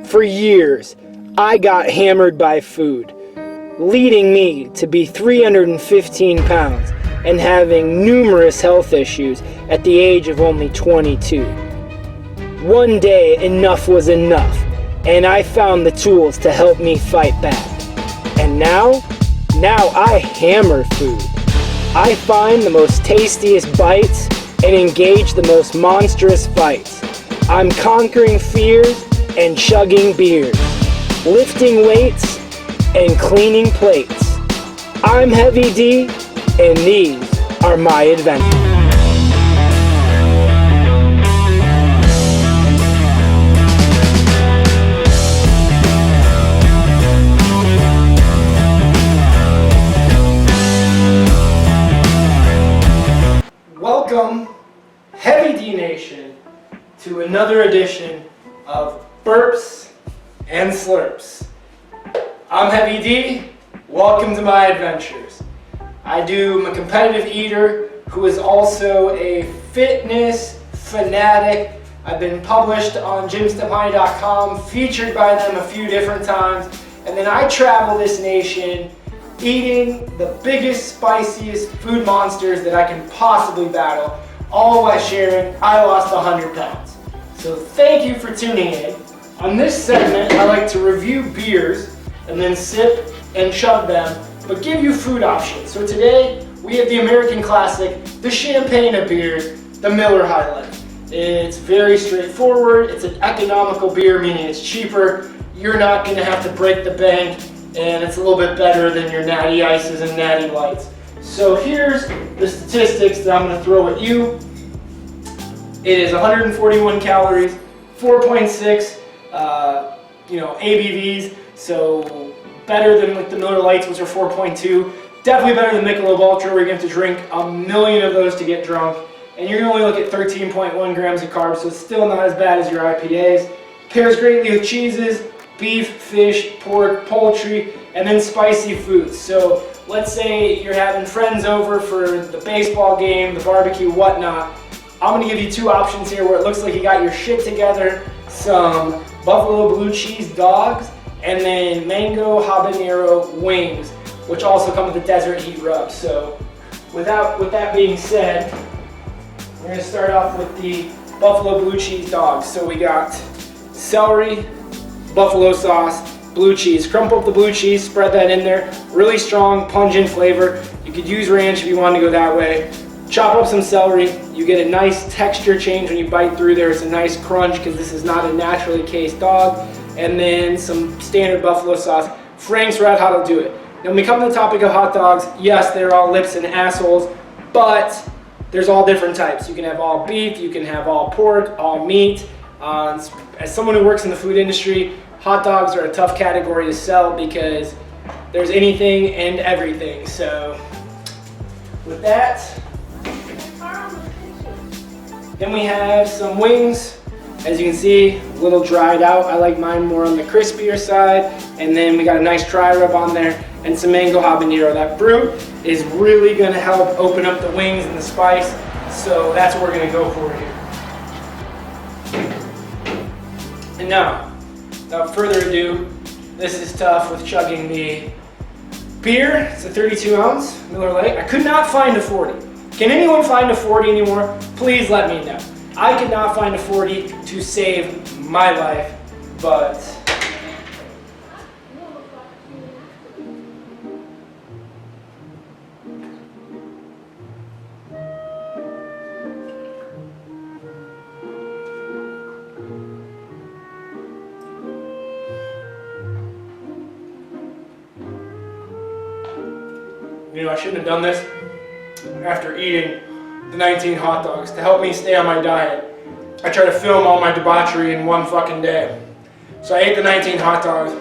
For years, I got hammered by food, leading me to be 315 pounds and having numerous health issues at the age of only 22. One day, enough was enough, and I found the tools to help me fight back. And now I hammer food. I find the most tastiest bites and engage the most monstrous fights. I'm conquering fears and chugging beers, lifting weights and cleaning plates. I'm Heavy D, and these are my adventures. Welcome, Heavy D Nation, to another edition of Burps and Slurps. I'm Heavy D. Welcome to my adventures. I'm a competitive eater who is also a fitness fanatic. I've been published on gymstepmoney.com, featured by them a few different times, and then I travel this nation eating the biggest, spiciest food monsters that I can possibly battle, all while sharing I lost 100 pounds. So thank you for tuning in. On this segment, I like to review beers and then sip and chug them, but give you food options. So today, we have the American classic, the champagne of beers, the Miller High Life. It's very straightforward. It's an economical beer, meaning it's cheaper. You're not gonna have to break the bank, and it's a little bit better than your Natty Ices and Natty Lights. So here's the statistics that I'm gonna throw at you. It is 141 calories, 4.6 ABVs, so better than like the Miller Lights, which are 4.2. Definitely better than Michelob Ultra, where you're going to have to drink a million of those to get drunk. And you're going to only look at 13.1 grams of carbs, so it's still not as bad as your IPAs. Pairs greatly with cheeses, beef, fish, pork, poultry, and then spicy foods. So let's say you're having friends over for the baseball game, the barbecue, whatnot. I'm going to give you two options here where it looks like you got your shit together. Some buffalo blue cheese dogs, and then mango habanero wings, which also come with the desert heat rub. So with that being said, we're going to start off with the buffalo blue cheese dogs. So we got celery, buffalo sauce, blue cheese. Crumple up the blue cheese, spread that in there. Really strong, pungent flavor. You could use ranch if you want to go that way. Chop up some celery. You get a nice texture change when you bite through there. It's a nice crunch because this is not a naturally cased dog. And then some standard buffalo sauce. Frank's Red Hot will do it. Now when we come to the topic of hot dogs, yes, they're all lips and assholes, but there's all different types. You can have all beef, you can have all pork, all meat. As someone who works in the food industry, hot dogs are a tough category to sell because there's anything and everything. So with that, then we have some wings. As you can see, a little dried out. I like mine more on the crispier side. And then we got a nice dry rub on there and some mango habanero. That brute is really gonna help open up the wings and the spice. So that's what we're gonna go for here. And now, without further ado, this is tough with chugging the beer. It's a 32 ounce Miller Lite. I could not find a 40. Can anyone find a 40 anymore? Please let me know. I could not find a 40 to save my life, but I shouldn't have done this after eating the 19 hot dogs. To help me stay on my diet, I try to film all my debauchery in one fucking day. So I ate the 19 hot dogs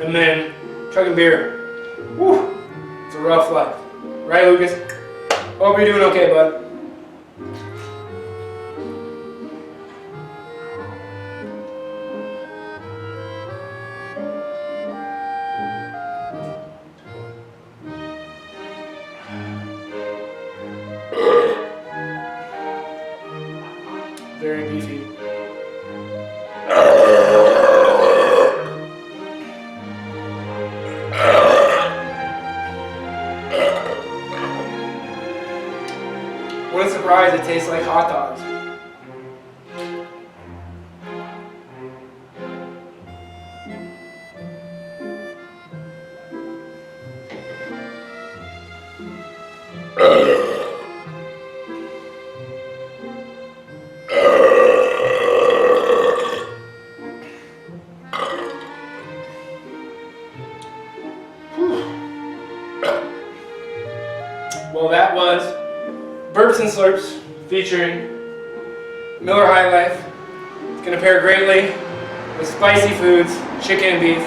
and then chugging beer. Whew, it's a rough life. Right, Lucas? Hope you're doing okay, bud. Very beefy. fries that taste like hot dogs. Well, that was Burps and Slurps featuring Miller High Life. It's going to pair greatly with spicy foods, chicken and beef.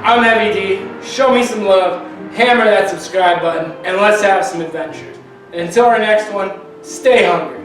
I'm Heavy D. Show me some love, hammer that subscribe button, and let's have some adventures. And until our next one, stay hungry.